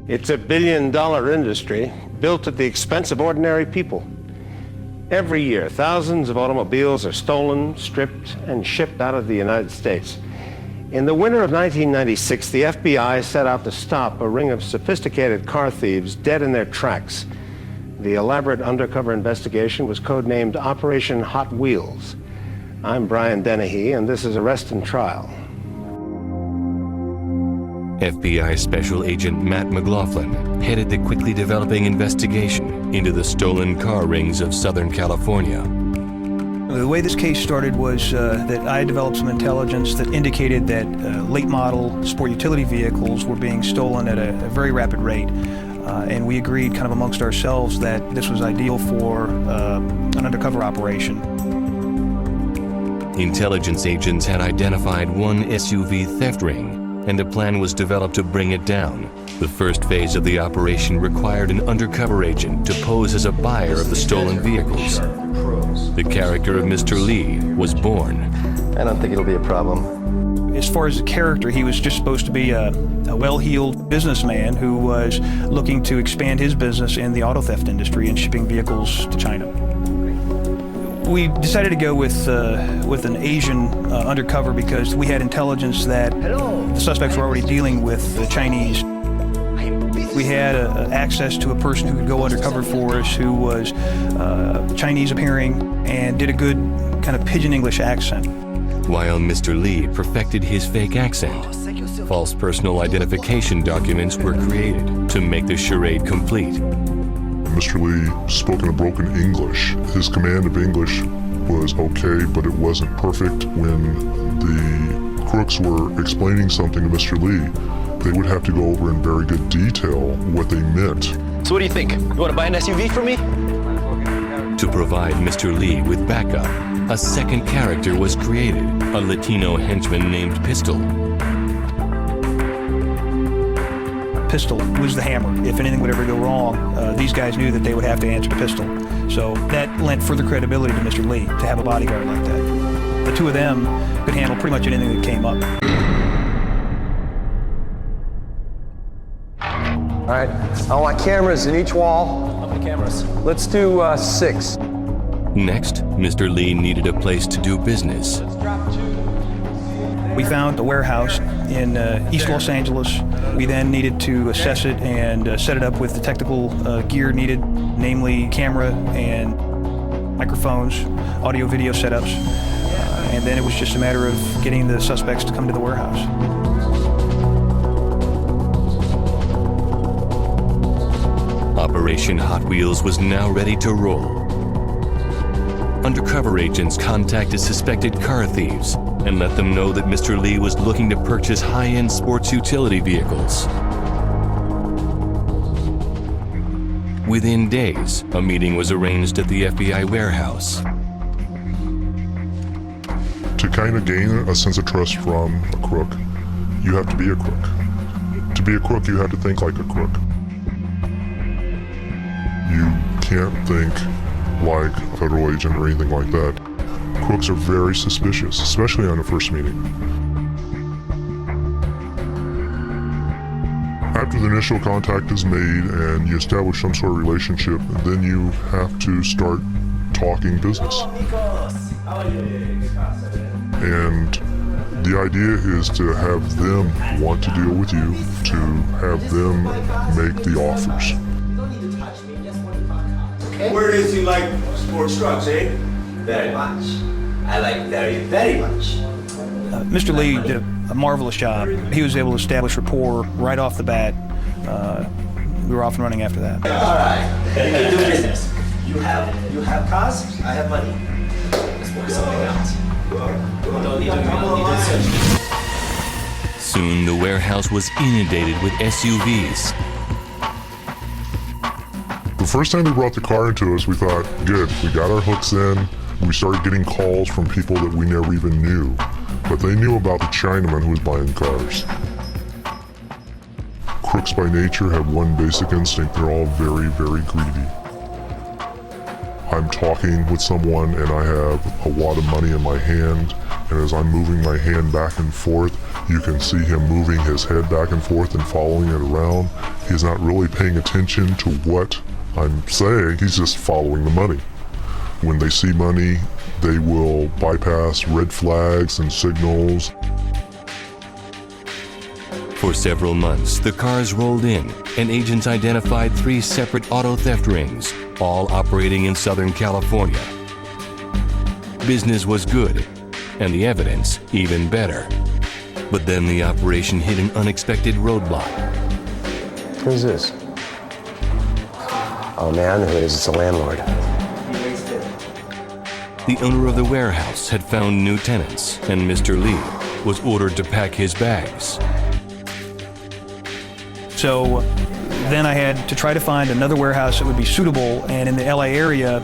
It's a billion-dollar industry built at the expense of ordinary people. Every year, thousands of automobiles are stolen, stripped, and shipped out of the United States. In the winter of 1996, the FBI set out to stop a ring of sophisticated car thieves dead in their tracks. The elaborate undercover investigation was codenamed Operation Hot Wheels. I'm Brian Dennehy, and this is Arrest and Trial. FBI Special Agent Matt McLaughlin headed the quickly developing investigation into the stolen car rings of Southern California. The way this case started was that I developed some intelligence that indicated that late model sport utility vehicles were being stolen at a very rapid rate. And we agreed kind of amongst ourselves that this was ideal for an undercover operation. Intelligence agents had identified one SUV theft ring, and a plan was developed to bring it down. The first phase of the operation required an undercover agent to pose as a buyer of the stolen vehicles. The character of Mr. Lee was born. I don't think it'll be a problem. As far as the character, he was just supposed to be a well-heeled businessman who was looking to expand his business in the auto theft industry and shipping vehicles to China. We decided to go with an Asian undercover because we had intelligence that the suspects were already dealing with the Chinese. We had access to a person who could go undercover for us who was Chinese appearing and did a good kind of pidgin English accent. While Mr. Lee perfected his fake accent, false personal identification documents were created to make the charade complete. Mr. Lee spoke in a broken English. His command of English was okay, but it wasn't perfect. When the crooks were explaining something to Mr. Lee, they would have to go over in very good detail what they meant. So what do you think? You want to buy an SUV for me? To provide Mr. Lee with backup, a second character was created, a Latino henchman named Pistol. Pistol was the hammer. If anything would ever go wrong, these guys knew that they would have to answer to Pistol. So that lent further credibility to Mr. Lee to have a bodyguard like that. The two of them could handle pretty much anything that came up. All right, I want cameras in each wall. How many cameras? Let's do 6. Next, Mr. Lee needed a place to do business. We found a warehouse in East Los Angeles. We then needed to assess it and set it up with the technical gear needed, namely camera and microphones, audio-video setups. And then it was just a matter of getting the suspects to come to the warehouse. Operation Hot Wheels was now ready to roll. Undercover agents contacted suspected car thieves and let them know that Mr. Lee was looking to purchase high-end sports utility vehicles. Within days, a meeting was arranged at the FBI warehouse. To kind of gain a sense of trust from a crook, you have to be a crook. To be a crook, you have to think like a crook. You can't think like a federal agent or anything like that. Crooks are very suspicious, especially on the first meeting. After the initial contact is made and you establish some sort of relationship, then you have to start talking business. And the idea is to have them want to deal with you, to have them make the offers. Where is you like sports trucks, eh? Very much. I like very much. Mr. Lee did a marvelous job. He was able to establish rapport right off the bat. We were off and running after that. All right, we can do business. You have cars, I have money. Let's work something out. We don't need to Soon, the warehouse was inundated with SUVs. The first time they brought the car into us, we thought, good, we got our hooks in. We started getting calls from people that we never even knew, but they knew about the Chinaman who was buying cars. Crooks by nature have one basic instinct. They're all very, very greedy. I'm talking with someone and I have a wad of money in my hand And as I'm moving my hand back and forth, you can see him moving his head back and forth and following it around. He's not really paying attention to what I'm saying, he's just following the money. When they see money, they will bypass red flags and signals. For several months, the cars rolled in, and agents identified 3 separate auto theft rings, all operating in Southern California. Business was good, and the evidence even better. But then the operation hit an unexpected roadblock. Who's this? Oh man, I know who it is. It's the landlord. The owner of the warehouse had found new tenants, and Mr. Lee was ordered to pack his bags. So then I had to try to find another warehouse that would be suitable, and in the LA area,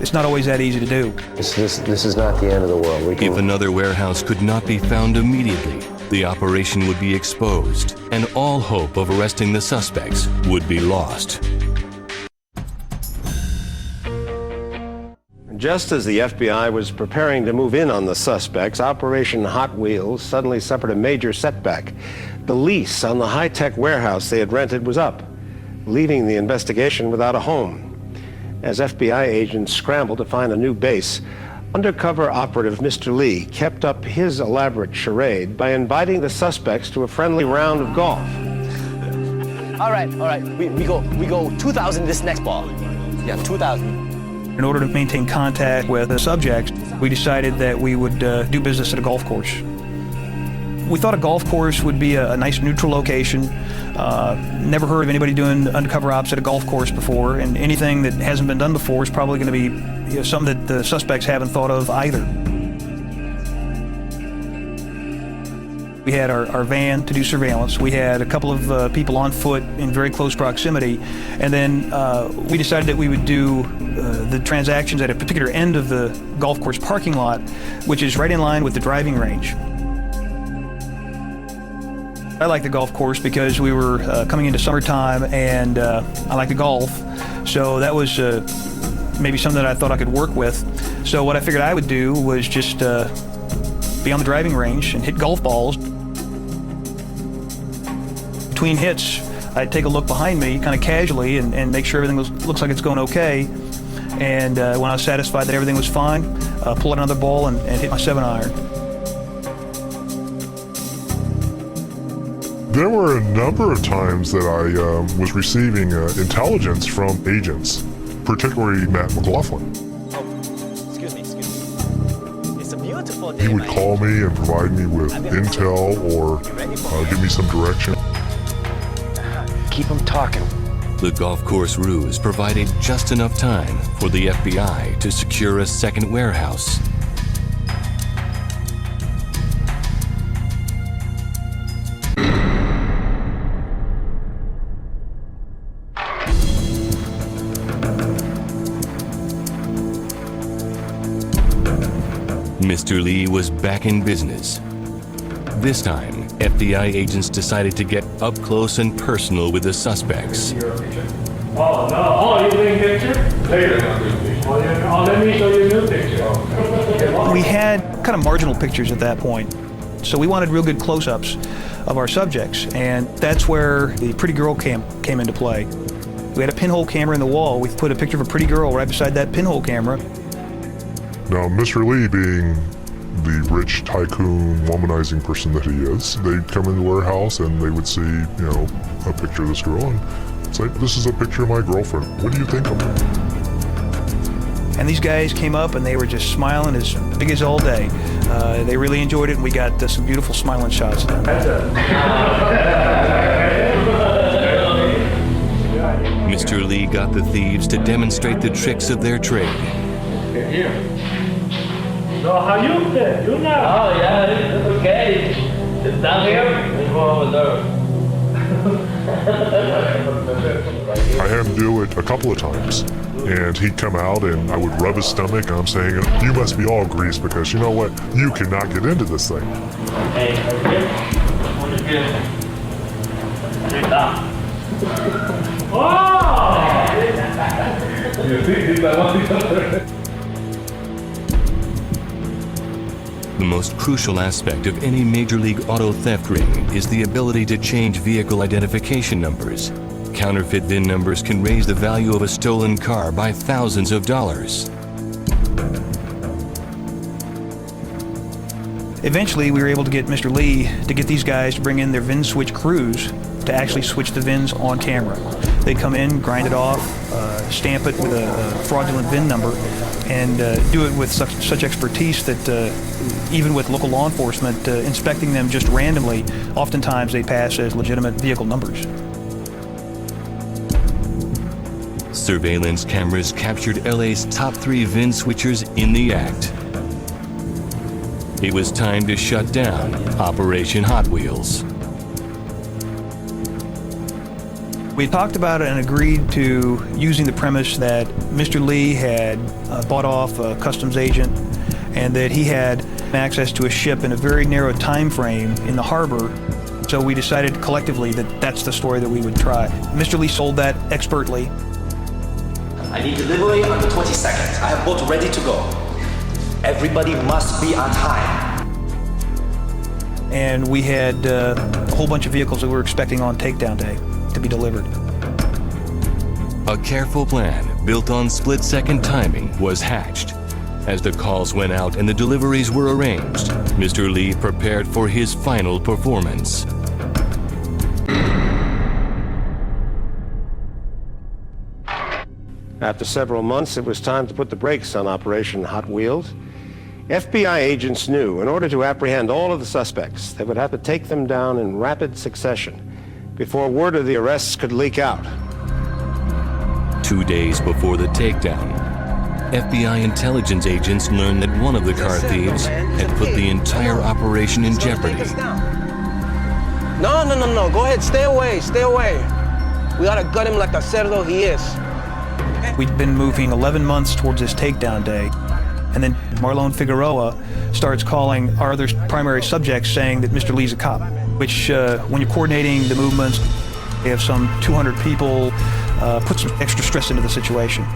it's not always that easy to do. This is not the end of the world. If another warehouse could not be found immediately, the operation would be exposed, and all hope of arresting the suspects would be lost. Just as the FBI was preparing to move in on the suspects, Operation Hot Wheels suddenly suffered a major setback. The lease on the high-tech warehouse they had rented was up, leaving the investigation without a home. As FBI agents scrambled to find a new base, undercover operative Mr. Lee kept up his elaborate charade by inviting the suspects to a friendly round of golf. All right. We go 2,000 this next ball. Yeah, 2,000. In order to maintain contact with the subjects, we decided that we would do business at a golf course. We thought a golf course would be a nice neutral location. Never heard of anybody doing undercover ops at a golf course before, and anything that hasn't been done before is probably going to be something that the suspects haven't thought of either. We had our van to do surveillance. We had a couple of people on foot in very close proximity, and then we decided that we would do the transactions at a particular end of the golf course parking lot, which is right in line with the driving range. I like the golf course because we were coming into summertime, and I like to golf, so that was maybe something that I thought I could work with. So what I figured I would do was just be on the driving range and hit golf balls. Between hits, I'd take a look behind me kind of casually and make sure everything looks like it's going okay. And when I was satisfied that everything was fine, pull out another ball and hit my 7-iron. There were a number of times that I was receiving intelligence from agents, particularly Matt McLaughlin. Excuse me. It's a beautiful day. He would call me and provide me with intel or give me some direction. Keep them talking. The golf course ruse provided just enough time for the FBI to secure a second warehouse. Mr. Lee was back in business. This time, FBI agents decided to get up close and personal with the suspects. Oh, no. Oh, you're doing picture? Later. Oh, let me show you a new picture. We had kind of marginal pictures at that point, so we wanted real good close-ups of our subjects, and that's where the pretty girl came into play. We had a pinhole camera in the wall. We put a picture of a pretty girl right beside that pinhole camera. Now, Mr. Lee, being the rich tycoon womanizing person that he is, they'd come in the warehouse and they would see, a picture of this girl and say, "This is a picture of my girlfriend. What do you think of her?" And these guys came up and they were just smiling as big as all day. They really enjoyed it, and we got some beautiful smiling shots of them. Mr. Lee got the thieves to demonstrate the tricks of their trade. Here. So how you fit? You know. Oh yeah, it's okay. It's down here. It's over there. I had him do it a couple of times, and he'd come out and I would rub his stomach, and I'm saying, "You must be all grease because you know what? You cannot get into this thing." Hey, sit down. Oh! You see, he's like one. The most crucial aspect of any Major League Auto theft ring is the ability to change vehicle identification numbers. Counterfeit VIN numbers can raise the value of a stolen car by thousands of dollars. Eventually, we were able to get Mr. Lee to get these guys to bring in their VIN switch crews to actually switch the VINs on camera. They'd come in, grind it off, stamp it with a fraudulent VIN number, and do it with such expertise that even with local law enforcement inspecting them just randomly, oftentimes they pass as legitimate vehicle numbers. Surveillance cameras captured LA's top 3 VIN switchers in the act. It was time to shut down Operation Hot Wheels. We talked about it and agreed to using the premise that Mr. Lee had bought off a customs agent and that he had access to a ship in a very narrow time frame in the harbor. So we decided collectively that that's the story that we would try. Mr. Lee sold that expertly. I need delivery on the 22nd. I have boat ready to go. Everybody must be on time. And we had a whole bunch of vehicles that we were expecting on takedown day to be delivered. A careful plan built on split-second timing was hatched. As the calls went out and the deliveries were arranged, Mr. Lee prepared for his final performance. After several months, it was time to put the brakes on Operation Hot Wheels. FBI agents knew in order to apprehend all of the suspects, they would have to take them down in rapid succession before word of the arrests could leak out. 2 days before the takedown, FBI intelligence agents learned that one of the car thieves had put the entire operation in jeopardy. No. Go ahead. Stay away. Stay away. We gotta gut him like the cerdo he is. We'd been moving 11 months towards this takedown day. And then Marlon Figueroa starts calling our other primary subjects saying that Mr. Lee's a cop, which when you're coordinating the movements, they have some 200 people, put some extra stress into the situation.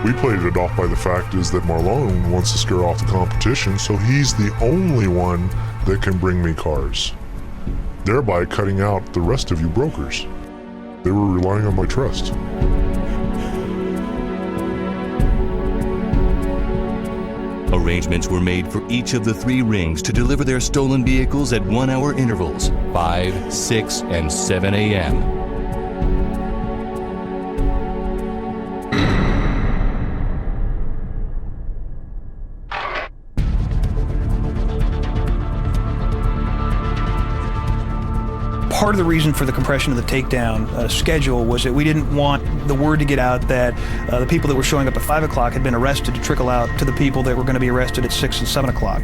We played it off by the fact is that Marlon wants to scare off the competition, so he's the only one that can bring me cars, thereby cutting out the rest of you brokers. They were relying on my trust. Arrangements were made for each of the 3 rings to deliver their stolen vehicles at 1-hour intervals, 5, 6, and 7 a.m. Part of the reason for the compression of the takedown schedule was that we didn't want the word to get out that the people that were showing up at 5 o'clock had been arrested to trickle out to the people that were going to be arrested at 6 and 7 o'clock.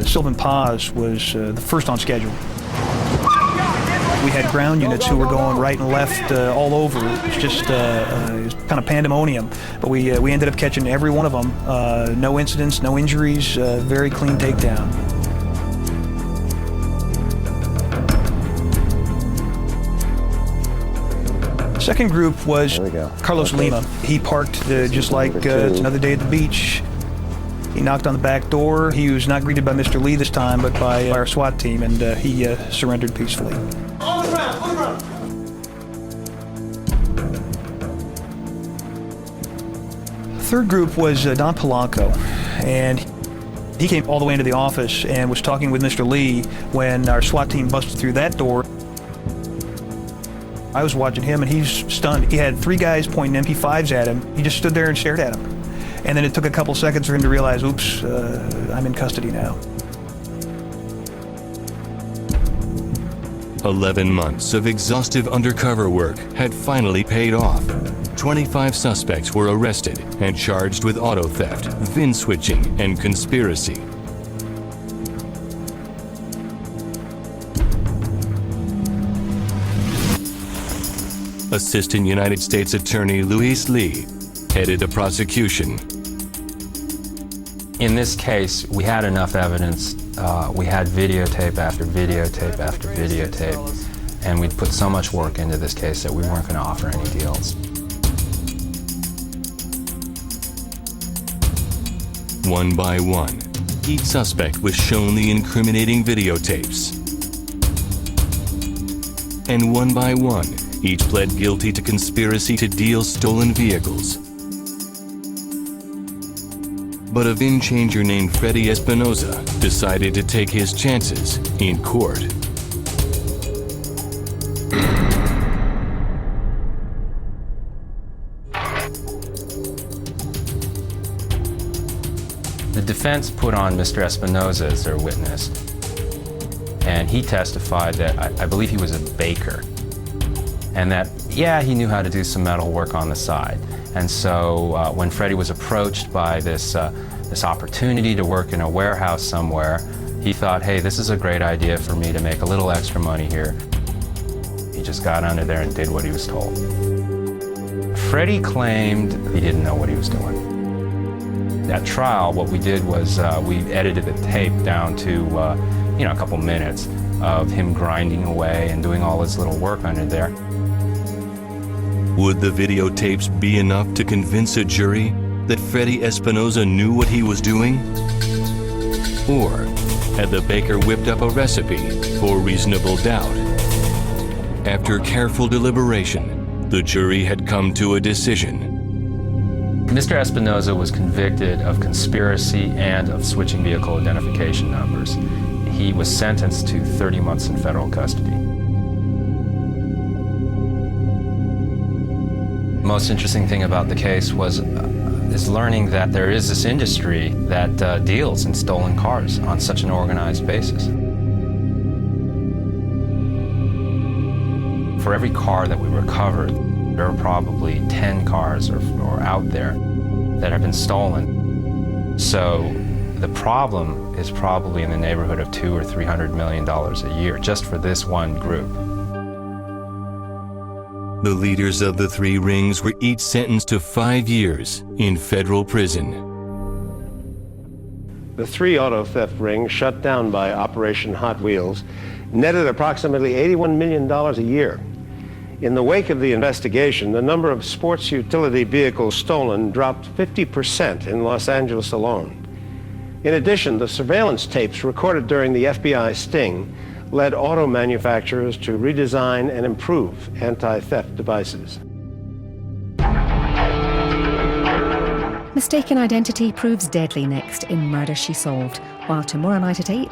Sylvan Paz was the first on schedule. We had ground units who were going right and left all over. It's just it was kind of pandemonium. But we ended up catching every one of them. No incidents, no injuries, very clean takedown. Second group was Carlos Lima. He parked just like another day at the beach. He knocked on the back door. He was not greeted by Mr. Lee this time, but by our SWAT team, and he surrendered peacefully. On the ground. Third group was Don Polanco, and he came all the way into the office and was talking with Mr. Lee when our SWAT team busted through that door. I was watching him and he's stunned. He had 3 guys pointing MP5s at him. He just stood there and stared at him. And then it took a couple seconds for him to realize, oops, I'm in custody now. 11 months of exhaustive undercover work had finally paid off. 25 suspects were arrested and charged with auto theft, VIN switching, and conspiracy. Assistant United States Attorney Luis Lee headed the prosecution. In this case, we had enough evidence. We had videotape after videotape after videotape, and we'd put so much work into this case that we weren't going to offer any deals. One by one, each suspect was shown the incriminating videotapes. And one by one, each pled guilty to conspiracy to deal stolen vehicles. But a VIN changer named Freddie Espinoza decided to take his chances in court. The defense put on Mr. Espinoza as their witness, and he testified that I believe he was a baker, and that, yeah, he knew how to do some metal work on the side. And so when Freddie was approached by this opportunity to work in a warehouse somewhere, he thought, hey, this is a great idea for me to make a little extra money here. He just got under there and did what he was told. Freddie claimed he didn't know what he was doing. At trial, what we did was we edited the tape down to a couple minutes of him grinding away and doing all his little work under there. Would the videotapes be enough to convince a jury that Freddie Espinoza knew what he was doing? Or had the baker whipped up a recipe for reasonable doubt? After careful deliberation, the jury had come to a decision. Mr. Espinoza was convicted of conspiracy and of switching vehicle identification numbers. He was sentenced to 30 months in federal custody. The most interesting thing about the case is learning that there is this industry that deals in stolen cars on such an organized basis. For every car that we recovered, there are probably 10 cars or out there that have been stolen. So the problem is probably in the neighborhood of $200 or $300 million a year just for this one group. The leaders of the three rings were each sentenced to 5 years in federal prison. The three auto theft rings shut down by Operation Hot Wheels netted approximately $81 million a year. In the wake of the investigation, the number of sports utility vehicles stolen dropped 50% in Los Angeles alone. In addition, the surveillance tapes recorded during the FBI sting led auto manufacturers to redesign and improve anti-theft devices. Mistaken identity proves deadly next in Murder, She Solved, while tomorrow night at 8,